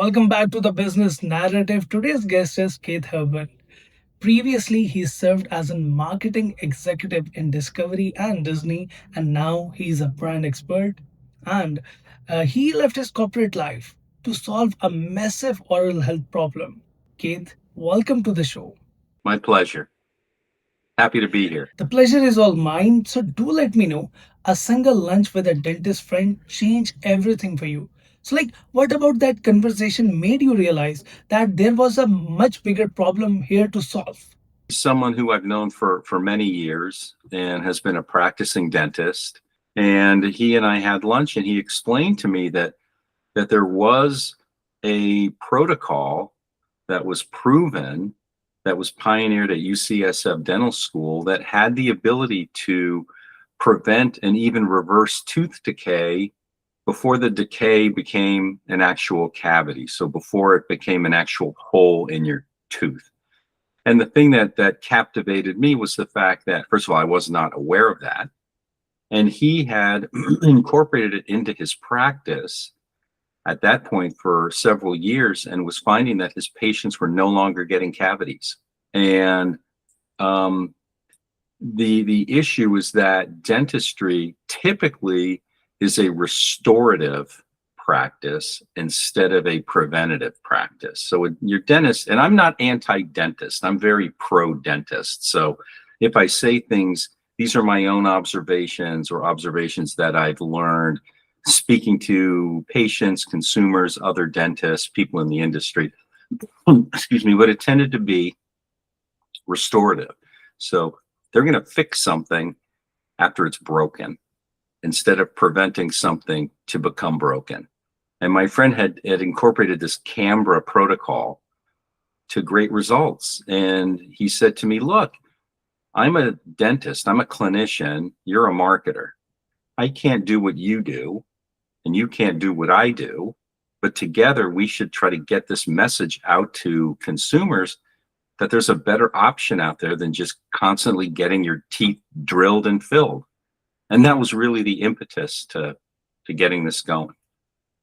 Welcome back to the Business Narrative. Today's guest is Keith Herbert. Previously, he served as a marketing executive in Discovery and Disney, and now he's a brand expert. And he left his corporate life to solve a massive oral health problem. Keith, welcome to the show. My pleasure. Happy to be here. The pleasure is all mine, so do let me know. A single lunch with a dentist friend changed everything for you. So, what about that conversation made you realize that there was a much bigger problem here to solve? Someone who I've known for many years and has been a practicing dentist. And he and I had lunch, and he explained to me that there was a protocol that was proven, that was pioneered at UCSF Dental School, that had the ability to prevent and even reverse tooth decay before the decay became an actual cavity. So before it became an actual hole in your tooth. And the thing that captivated me was the fact that, first of all, I was not aware of that. And he had incorporated it into his practice at that point for several years, and was finding that his patients were no longer getting cavities. And the issue is that dentistry typically is a restorative practice instead of a preventative practice. So your dentist, and I'm not anti-dentist, I'm very pro-dentist. So if I say things, these are my own observations or observations that I've learned speaking to patients, consumers, other dentists, people in the industry. Excuse me, but it tended to be restorative. So they're going to fix something after it's broken instead of preventing something to become broken. And my friend had incorporated this CAMBRA protocol to great results. And he said to me, look, I'm a dentist, I'm a clinician, you're a marketer. I can't do what you do, and you can't do what I do, but together we should try to get this message out to consumers that there's a better option out there than just constantly getting your teeth drilled and filled. And that was really the impetus to getting this going.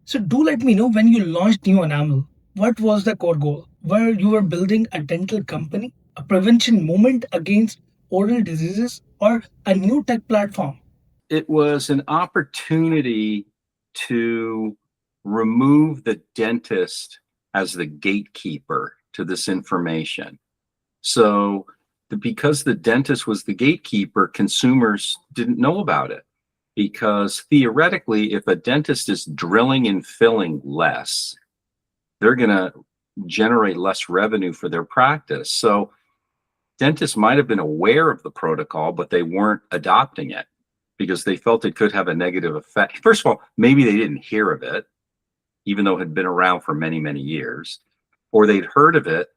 So, do let me know when you launched New Enamel. What was the core goal? Where you were building a dental company, a prevention movement against oral diseases, or a new tech platform? It was an opportunity to remove the dentist as the gatekeeper to this information. So because the dentist was the gatekeeper, consumers didn't know about it. Because theoretically, if a dentist is drilling and filling less, they're going to generate less revenue for their practice. So dentists might have been aware of the protocol, but they weren't adopting it because they felt it could have a negative effect. First of all, maybe they didn't hear of it, even though it had been around for many, many years, or they'd heard of it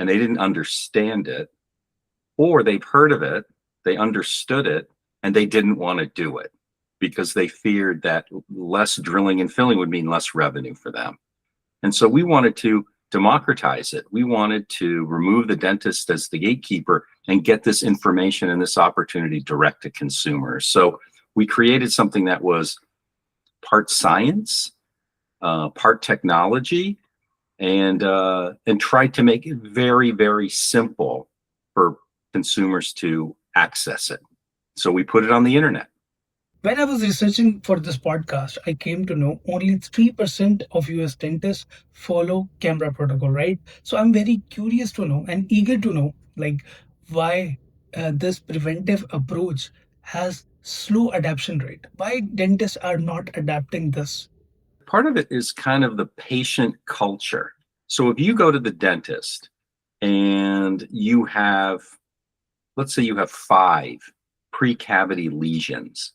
and they didn't understand it, or they've heard of it, they understood it, and they didn't want to do it because they feared that less drilling and filling would mean less revenue for them. And so we wanted to democratize it. We wanted to remove the dentist as the gatekeeper and get this information and this opportunity direct to consumers. So we created something that was part science, part technology, and tried to make it very, very simple for consumers to access it. So we put it on the internet. When I was researching for this podcast, I came to know only 3% of US dentists follow CAMBRA protocol, right? So I'm very curious to know and eager to know why this preventive approach has slow adoption rate. Why dentists are not adapting this? Part of it is kind of the patient culture. So if you go to the dentist and you have, let's say you have 5 pre-cavity lesions,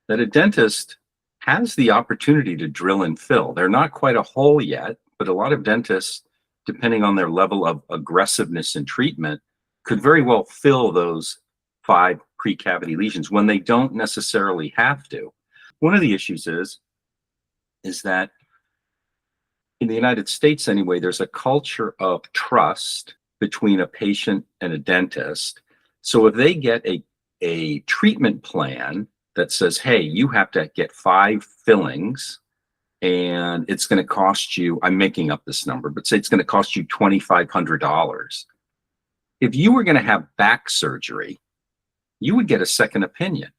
that a dentist has the opportunity to drill and fill. They're not quite a hole yet, but a lot of dentists, depending on their level of aggressiveness in treatment, could very well fill those 5 pre-cavity lesions when they don't necessarily have to. One of the issues is that in the United States anyway, there's a culture of trust between a patient and a dentist. So if they get a treatment plan that says, hey, you have to get 5 fillings and it's going to cost you, I'm making up this number, but say it's going to cost you $2,500. If you were going to have back surgery, you would get a second opinion.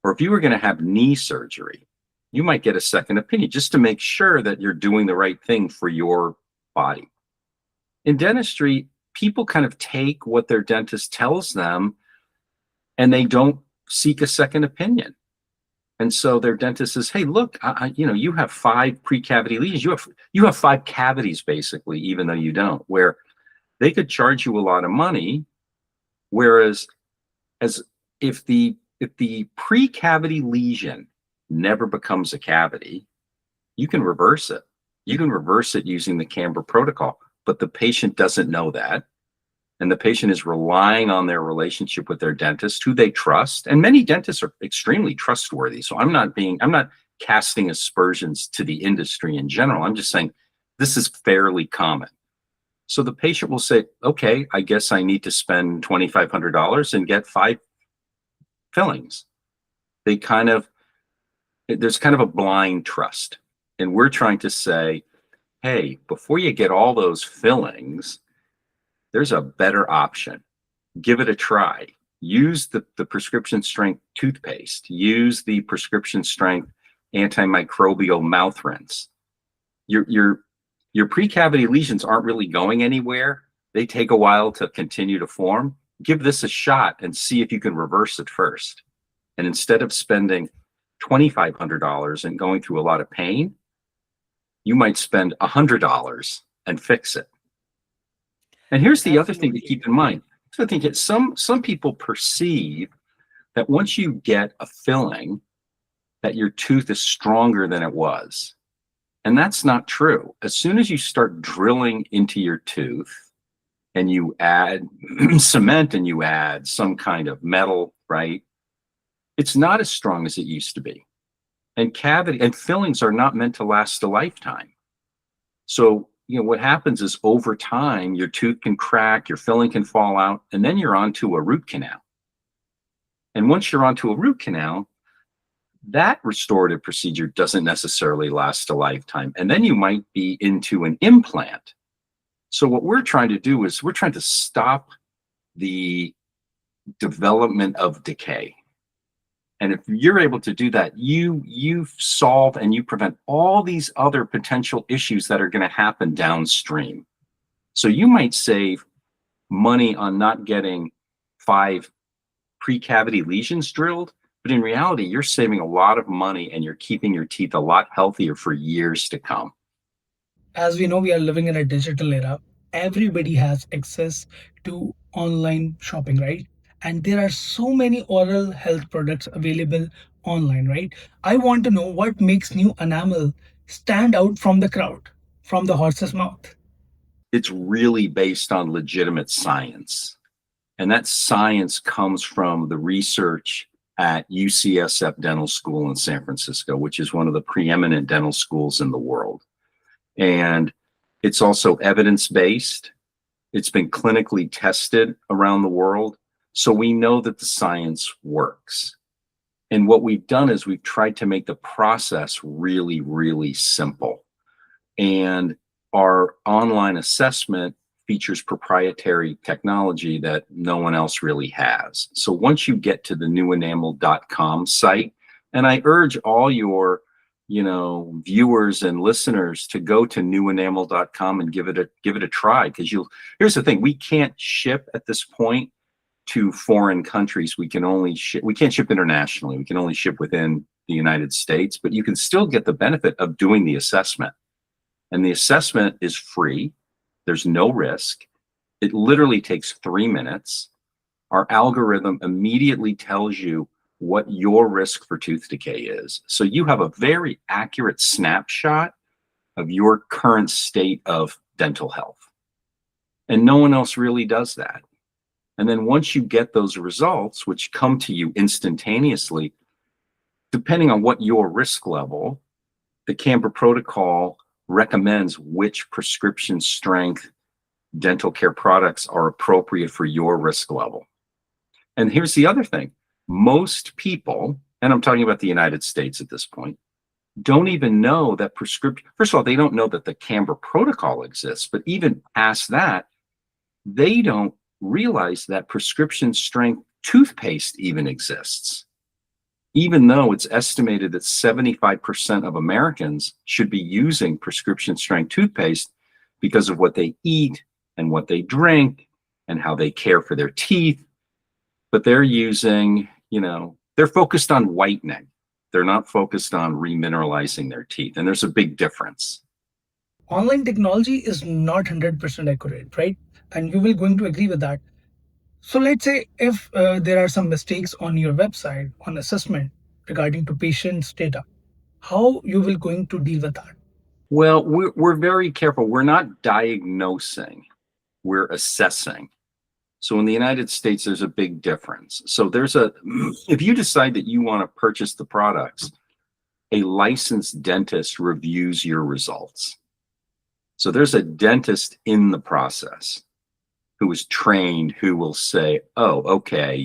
Or if you were going to have knee surgery, you might get a second opinion just to make sure that you're doing the right thing for your body. In dentistry, people kind of take what their dentist tells them and they don't seek a second opinion. And so their dentist says, "Hey, look, you have 5 pre-cavity lesions. You have 5 cavities, basically, even though you don't." Where they could charge you a lot of money, whereas as if the pre-cavity lesion never becomes a cavity, you can reverse it. You can reverse it using the CAMBRA protocol, but the patient doesn't know that. And the patient is relying on their relationship with their dentist, who they trust. And many dentists are extremely trustworthy. So I'm not casting aspersions to the industry in general. I'm just saying this is fairly common. So the patient will say, "Okay, I guess I need to spend $2,500 and get 5 fillings." There's kind of a blind trust. And we're trying to say, hey, before you get all those fillings, there's a better option. Give it a try. Use the prescription strength toothpaste. Use the prescription strength antimicrobial mouth rinse. Your pre-cavity lesions aren't really going anywhere. They take a while to continue to form. Give this a shot and see if you can reverse it first. And instead of spending $2,500 and going through a lot of pain, you might spend $100 and fix it. And here's the other thing to keep in mind. So I think that some people perceive that once you get a filling, that your tooth is stronger than it was. And that's not true. As soon as you start drilling into your tooth and you add cement and you add some kind of metal, right? It's not as strong as it used to be. And cavity and fillings are not meant to last a lifetime. So, what happens is over time, your tooth can crack, your filling can fall out, and then you're onto a root canal. And once you're onto a root canal, that restorative procedure doesn't necessarily last a lifetime. And then you might be into an implant. So what we're trying to do is we're trying to stop the development of decay. And if you're able to do that, you solve and you prevent all these other potential issues that are going to happen downstream. So you might save money on not getting 5 pre-cavity lesions drilled, but in reality, you're saving a lot of money and you're keeping your teeth a lot healthier for years to come. As we know, we are living in a digital era. Everybody has access to online shopping, right? And there are so many oral health products available online, right? I want to know what makes new Enamel stand out from the crowd, from the horse's mouth. It's really based on legitimate science. And that science comes from the research at UCSF Dental School in San Francisco, which is one of the preeminent dental schools in the world. And it's also evidence-based. It's been clinically tested around the world. So we know that the science works. And what we've done is we've tried to make the process really, really simple. And our online assessment features proprietary technology that no one else really has. So once you get to the newenamel.com site, and I urge all your viewers and listeners to go to newenamel.com and give it a try, because here's the thing, we can't ship at this point to foreign countries. We can't ship internationally. We can only ship within the United States, but you can still get the benefit of doing the assessment. And the assessment is free. There's no risk. It literally takes 3 minutes. Our algorithm immediately tells you what your risk for tooth decay is. So you have a very accurate snapshot of your current state of dental health. And no one else really does that. And then once you get those results, which come to you instantaneously, depending on what your risk level, the CAMBRA protocol recommends which prescription strength dental care products are appropriate for your risk level. And here's the other thing. Most people, and I'm talking about the United States at this point, don't even know that prescription. First of all, they don't know that the CAMBRA protocol exists, but even past that, they don't realize that prescription strength toothpaste even exists, even though it's estimated that 75% of Americans should be using prescription strength toothpaste because of what they eat and what they drink and how they care for their teeth. But they're using, they're focused on whitening. They're not focused on remineralizing their teeth. And there's a big difference. Online technology is not 100% accurate, right? And you will going to agree with that. So let's say if there are some mistakes on your website on assessment regarding to patients' data, how you will going to deal with that? Well, we're very careful. We're not diagnosing, we're assessing. So in the United States, there's a big difference. So if you decide that you want to purchase the products, a licensed dentist reviews your results. So there's a dentist in the process who is trained, who will say, oh, okay,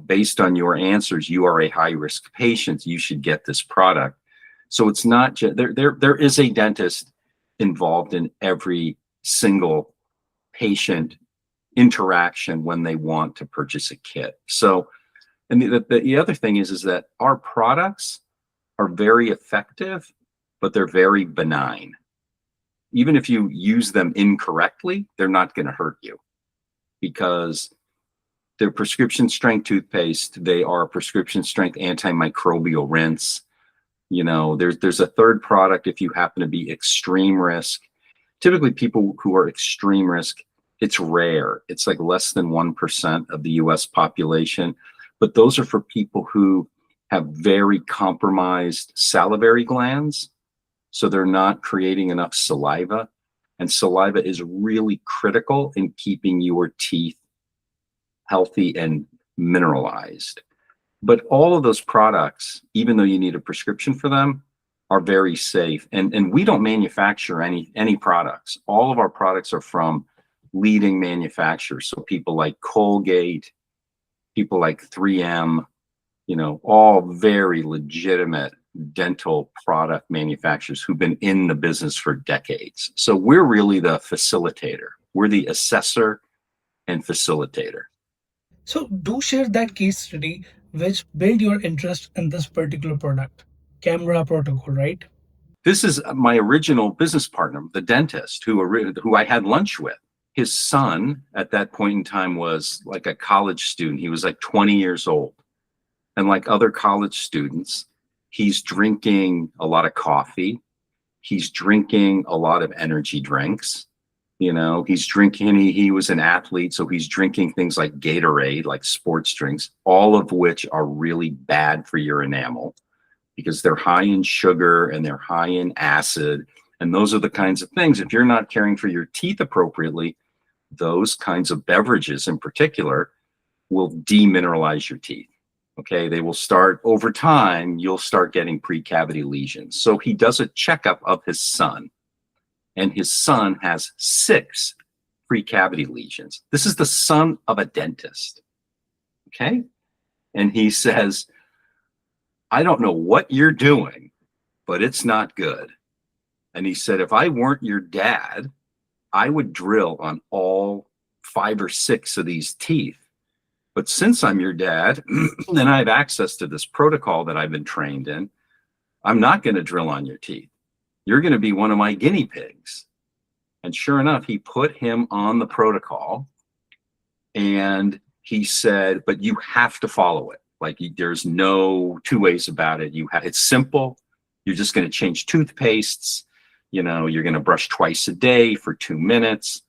based on your answers, you are a high risk patient, you should get this product. So it's not just, there is a dentist involved in every single patient interaction when they want to purchase a kit. So, and the other thing is that our products are very effective, but they're very benign. Even if you use them incorrectly, they're not going to hurt you because they're prescription strength toothpaste. They are prescription strength antimicrobial rinse. There's a third product if you happen to be extreme risk. Typically, people who are extreme risk, it's rare. It's like less than 1% of the US population. But those are for people who have very compromised salivary glands. So they're not creating enough saliva. And saliva is really critical in keeping your teeth healthy and mineralized. But all of those products, even though you need a prescription for them, are very safe. And we don't manufacture any products. All of our products are from leading manufacturers. So people like Colgate, people like 3M, all very legitimate dental product manufacturers who've been in the business for decades. So we're really the facilitator. We're the assessor and facilitator. So do share that case study which build your interest in this particular product, camera protocol, right? This is my original business partner, the dentist who I had lunch with. His son at that point in time was like a college student. He was like 20 years old. And like other college students, he's drinking a lot of coffee. He's drinking a lot of energy drinks. He's drinking, he was an athlete, so he's drinking things like Gatorade, like sports drinks, all of which are really bad for your enamel because they're high in sugar and they're high in acid. And those are the kinds of things, if you're not caring for your teeth appropriately, those kinds of beverages in particular will demineralize your teeth. Okay, they will start over time, you'll start getting pre-cavity lesions. So he does a checkup of his son, and his son has 6 pre-cavity lesions. This is the son of a dentist. Okay, and he says, I don't know what you're doing, but it's not good. And he said, if I weren't your dad, I would drill on all 5 or 6 of these teeth. But since I'm your dad and I have access to this protocol that I've been trained in, I'm not going to drill on your teeth. You're going to be one of my guinea pigs. And sure enough, he put him on the protocol and he said, but you have to follow it. Like there's no 2 ways about it. It's simple. You're just going to change toothpastes. You're going to brush twice a day for 2 minutes.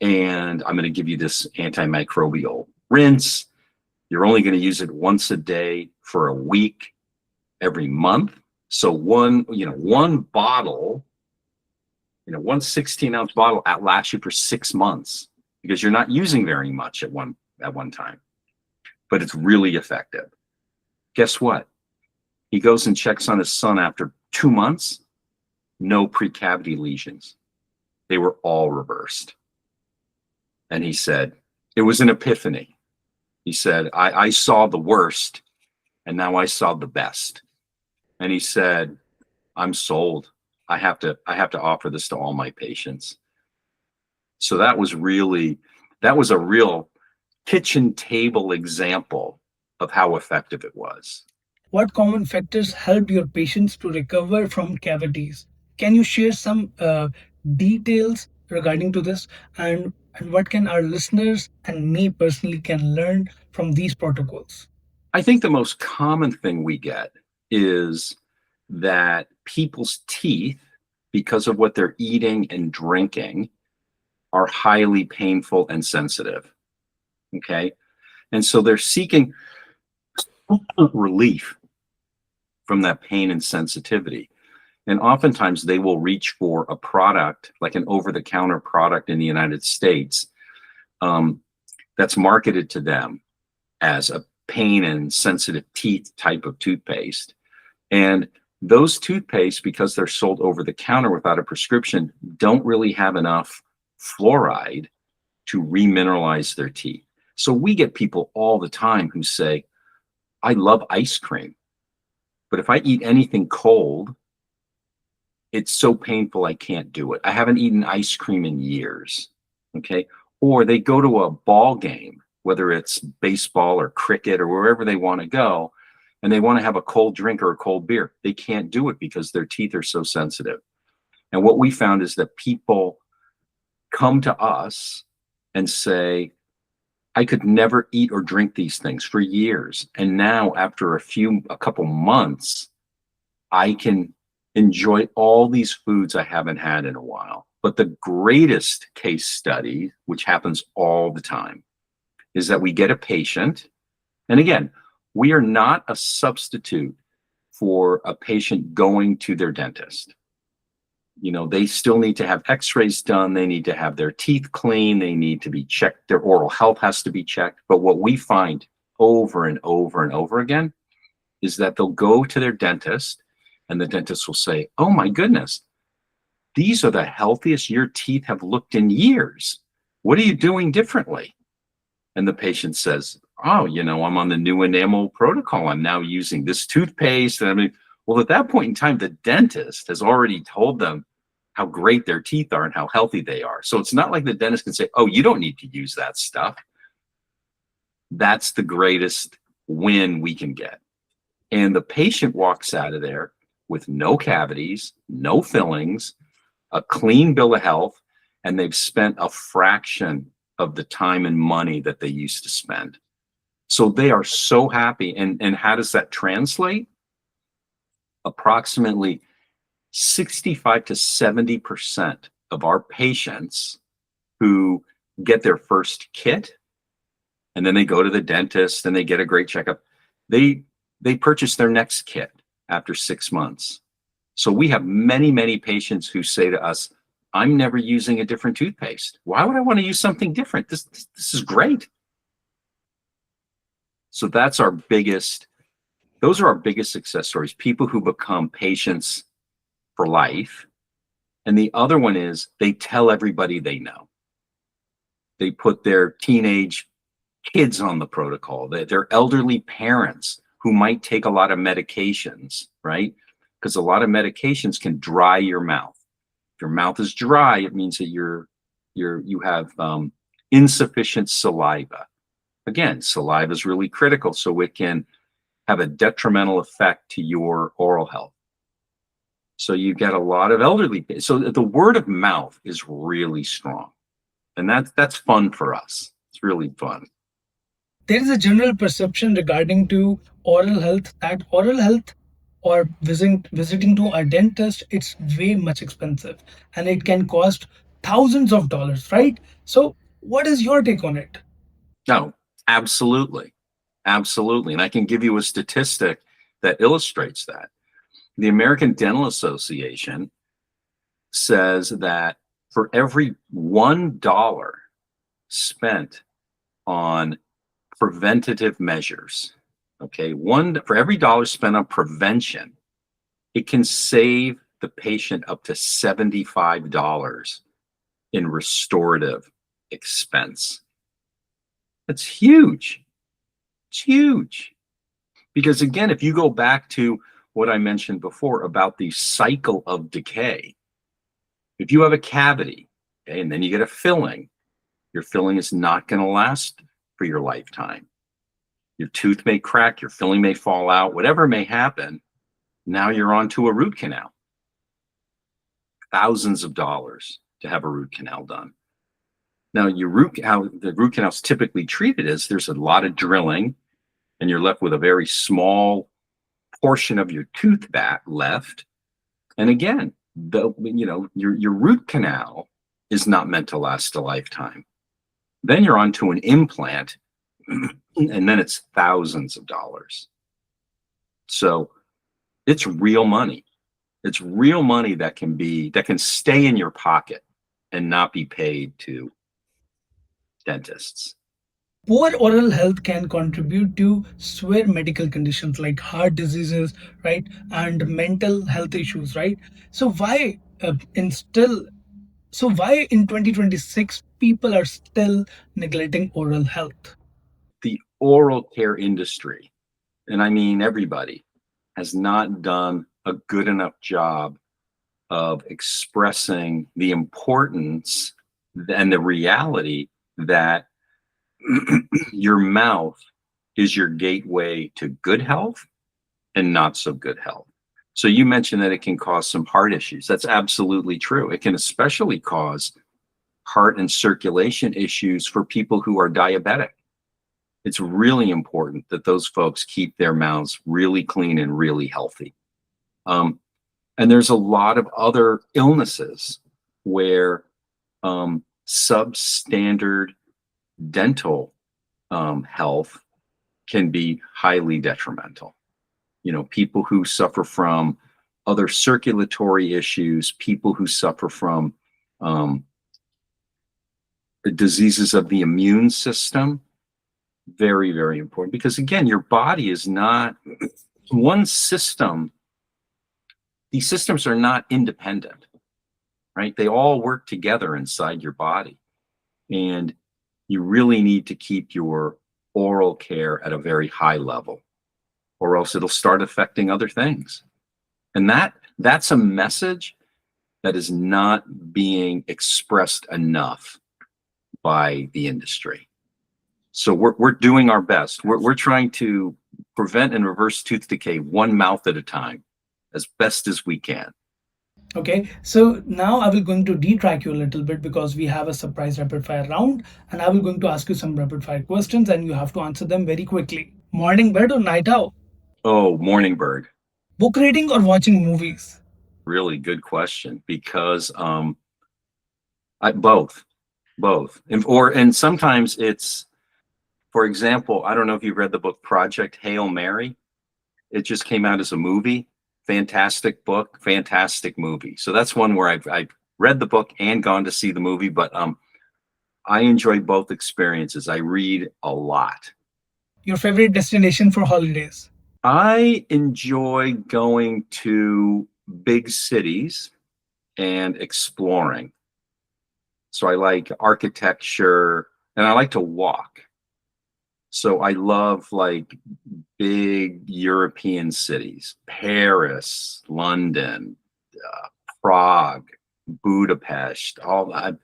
And I'm going to give you this antimicrobial rinse. You're only going to use it once a day for a week every month. So one bottle, one 16-ounce bottle outlasts you for 6 months because you're not using very much at one time. But it's really effective. Guess what? He goes and checks on his son after 2 months. No pre-cavity lesions. They were all reversed. And he said, it was an epiphany. He said, I saw the worst and now I saw the best. And he said, I'm sold. I have to offer this to all my patients. So that was a real kitchen table example of how effective it was. What common factors helped your patients to recover from cavities? Can you share some details regarding to this, and what can our listeners and me personally can learn from these protocols? I think the most common thing we get is that people's teeth, because of what they're eating and drinking, are highly painful and sensitive. Okay. And so they're seeking relief from that pain and sensitivity. And oftentimes they will reach for a product, like an over the counter product in the United States, um, that's marketed to them as a pain and sensitive teeth type of toothpaste. And those toothpaste, because they're sold over the counter without a prescription, don't really have enough fluoride to remineralize their teeth. So we get people all the time who say, I love ice cream, but if I eat anything cold, it's so painful I can't do it. I haven't eaten ice cream in years. Okay. Or they go to a ball game, whether it's baseball or cricket or wherever they want to go, and they want to have a cold drink or a cold beer. They can't do it because their teeth are so sensitive. And what we found is that people come to us and say, I could never eat or drink these things for years. And now after a couple months, I can enjoy all these foods I haven't had in a while. But the greatest case study, which happens all the time, is that we get a patient. And again, we are not a substitute for a patient going to their dentist. You know, they still need to have x-rays done. They need to have their teeth clean. They need to be checked. Their oral health has to be checked. But what we find over and over and over again is that they'll go to their dentist and the dentist will say, oh my goodness, these are the healthiest your teeth have looked in years. What are you doing differently? And the patient says, oh, I'm on the new Enamel protocol. I'm now using this toothpaste. And I mean, well, at that point in time, the dentist has already told them how great their teeth are and how healthy they are. So it's not like the dentist can say, oh, you don't need to use that stuff. That's the greatest win we can get. And the patient walks out of there with no cavities, no fillings, a clean bill of health, and they've spent a fraction of the time and money that they used to spend. So they are so happy. And how does that translate? Approximately 65 to 70% of our patients who get their first kit and then they go to the dentist and they get a great checkup, they purchase their next kit after 6 months. So we have many, many patients who say to us, I'm never using a different toothpaste. Why would I want to use something different? This is great. So those are our biggest success stories, people who become patients for life. And the other one is they tell everybody they know. They put their teenage kids on the protocol, their elderly parents who might take a lot of medications, right? Because a lot of medications can dry your mouth. If your mouth is dry, it means that you have insufficient saliva. Again, saliva is really critical, so it can have a detrimental effect to your oral health. So you get a lot of elderly. So the word of mouth is really strong, and that's fun for us. It's really fun. There is a general perception regarding to oral health that oral health or visiting to a dentist, it's way much expensive and it can cost thousands of dollars, right? So what is your take on it? No, absolutely, absolutely, and I can give you a statistic that illustrates that. The American Dental Association says that for every $1 spent on preventative measures, okay, for every dollar spent on prevention, it can save the patient up to $75 in restorative expense. That's huge. It's huge. Because again, if you go back to what I mentioned before about the cycle of decay. If you have a cavity, okay, and then you get a filling, your filling is not going to last for your lifetime. Your tooth may crack, your filling may fall out, whatever may happen. Now you're on to a root canal. Thousands of dollars to have a root canal done. Now, how the root canal is typically treated is there's a lot of drilling, and you're left with a very small portion of your tooth back left. And again, your root canal is not meant to last a lifetime. Then you're onto an implant, and then it's thousands of dollars. So it's real money. It's real money that can stay in your pocket and not be paid to dentists. Poor oral health can contribute to severe medical conditions like heart diseases, right, and mental health issues, right? So why in 2026 people are still neglecting oral health? The oral care industry, and I mean everybody, has not done a good enough job of expressing the importance and the reality that your mouth is your gateway to good health and not so good health. So you mentioned that it can cause some heart issues. That's absolutely true. It can especially cause heart and circulation issues for people who are diabetic. It's really important that those folks keep their mouths really clean and really healthy. And there's a lot of other illnesses where substandard dental health can be highly detrimental. People who suffer from other circulatory issues, people who suffer from diseases of the immune system, very, very important. Because again, your body is not one system. These systems are not independent, right? They all work together inside your body. And you really need to keep your oral care at a very high level, or else it'll start affecting other things. And that's a message that is not being expressed enough by the industry. So we're doing our best. We're trying to prevent and reverse tooth decay one mouth at a time, as best as we can. Okay, so now I will going to detrack you a little bit because we have a surprise rapid fire round, and I will going to ask you some rapid fire questions and you have to answer them very quickly. Morning bird or night owl? Oh, morning bird. Book reading or watching movies? Really good question, because both, and sometimes it's, for example, I don't know if you've read the book Project Hail Mary. It just came out as a movie. Fantastic book, fantastic movie. So that's one where I've read the book and gone to see the movie, but I enjoy both experiences. I read a lot. Your favorite destination for holidays? I enjoy going to big cities and exploring. So I like architecture and I like to walk. So I love like big European cities, Paris, London, Prague, Budapest, all that.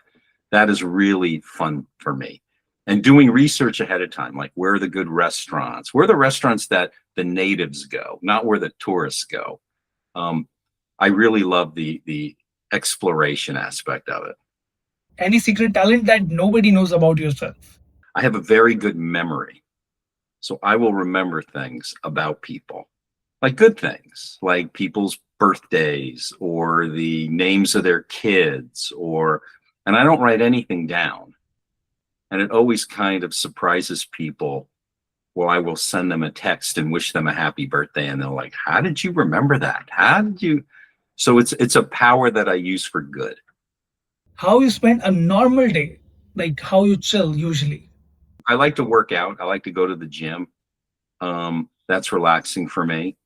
That is really fun for me. And doing research ahead of time, like where are the good restaurants? Where are the restaurants that the natives go, not where the tourists go? I really love the exploration aspect of it. Any secret talent that nobody knows about yourself? I have a very good memory. So I will remember things about people, like good things, like people's birthdays or the names of their kids, and I don't write anything down. And it always kind of surprises people. Well, I will send them a text and wish them a happy birthday. And they're like, how did you remember that? How did you? So it's a power that I use for good. How you spend a normal day? Like how you chill usually? I like to work out. I like to go to the gym. That's relaxing for me.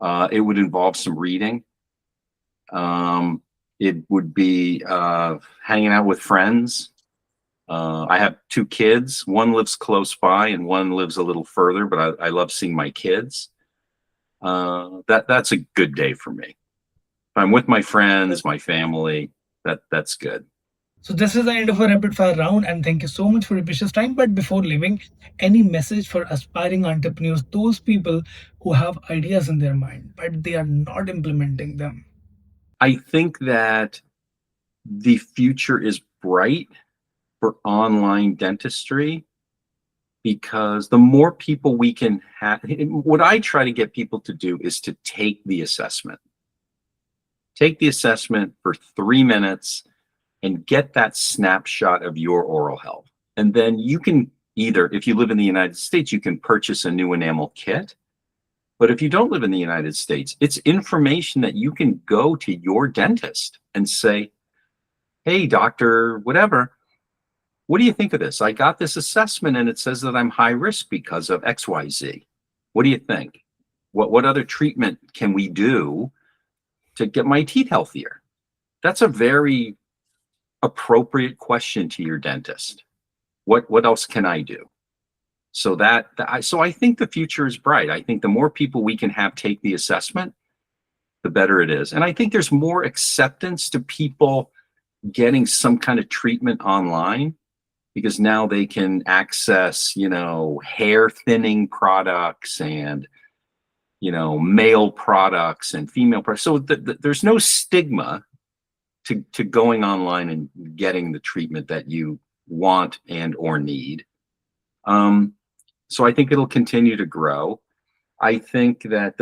It would involve some reading. It would be hanging out with friends. I have two kids. One lives close by and one lives a little further, but I love seeing my kids. that's a good day for me. If I'm with my friends, my family, that's good. So this is the end of our rapid fire round, and thank you so much for your precious time. But before leaving, any message for aspiring entrepreneurs, those people who have ideas in their mind but they are not implementing them? I think that the future is bright for online dentistry because the more people we can have, what I try to get people to do is to take the assessment. Take the assessment for 3 minutes and get that snapshot of your oral health. And then you can either, if you live in the United States, you can purchase a new enamel kit. But if you don't live in the United States, it's information that you can go to your dentist and say, hey, doctor, whatever, what do you think of this? I got this assessment and it says that I'm high risk because of XYZ. What do you think? What other treatment can we do to get my teeth healthier? That's a very appropriate question to your dentist. What else can I do? So I think the future is bright. I think the more people we can have take the assessment, the better it is. And I think there's more acceptance to people getting some kind of treatment online because now they can access, hair thinning products and, male products and female products. So there's no stigma to going online and getting the treatment that you want and or need. So I think it'll continue to grow. I think that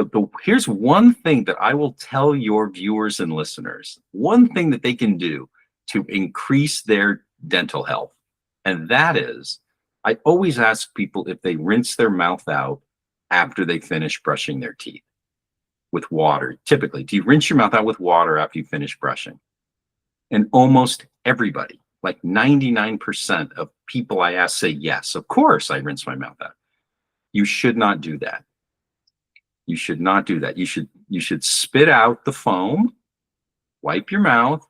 here's one thing that I will tell your viewers and listeners, one thing that they can do to increase their dental health. And that is, I always ask people if they rinse their mouth out after they finish brushing their teeth with water. Typically, do you rinse your mouth out with water after you finish brushing? And almost everybody, like 99% of people I ask say, yes, of course I rinse my mouth out. You should not do that. You should not do that. You should spit out the foam, wipe your mouth.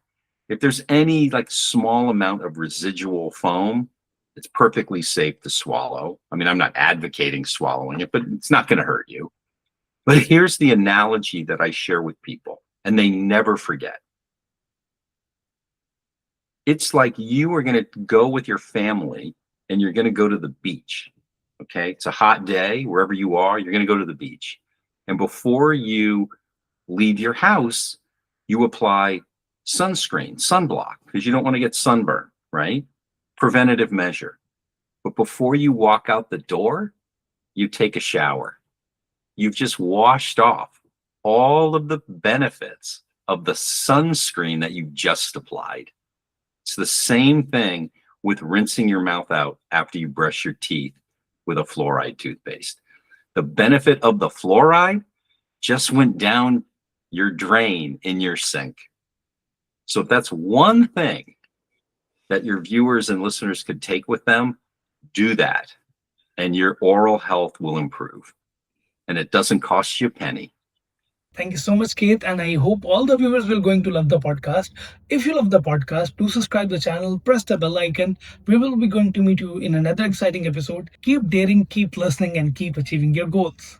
If there's any like small amount of residual foam, it's perfectly safe to swallow. I mean, I'm not advocating swallowing it, but it's not going to hurt you. But here's the analogy that I share with people, and they never forget. It's like you are going to go with your family and you're going to go to the beach. Okay. It's a hot day, wherever you are, you're going to go to the beach. And before you leave your house, you apply sunscreen, sunblock, because you don't want to get sunburn, right? Preventative measure. But before you walk out the door, you take a shower. You've just washed off all of the benefits of the sunscreen that you just applied. It's the same thing with rinsing your mouth out after you brush your teeth with a fluoride toothpaste. The benefit of the fluoride just went down your drain in your sink. So if that's one thing that your viewers and listeners could take with them, do that, and your oral health will improve. And it doesn't cost you a penny. Thank you so much, Keith, and I hope all the viewers will going to love the podcast. If you love the podcast, do subscribe the channel, press the bell icon. We will be going to meet you in another exciting episode. Keep daring, keep listening, and keep achieving your goals.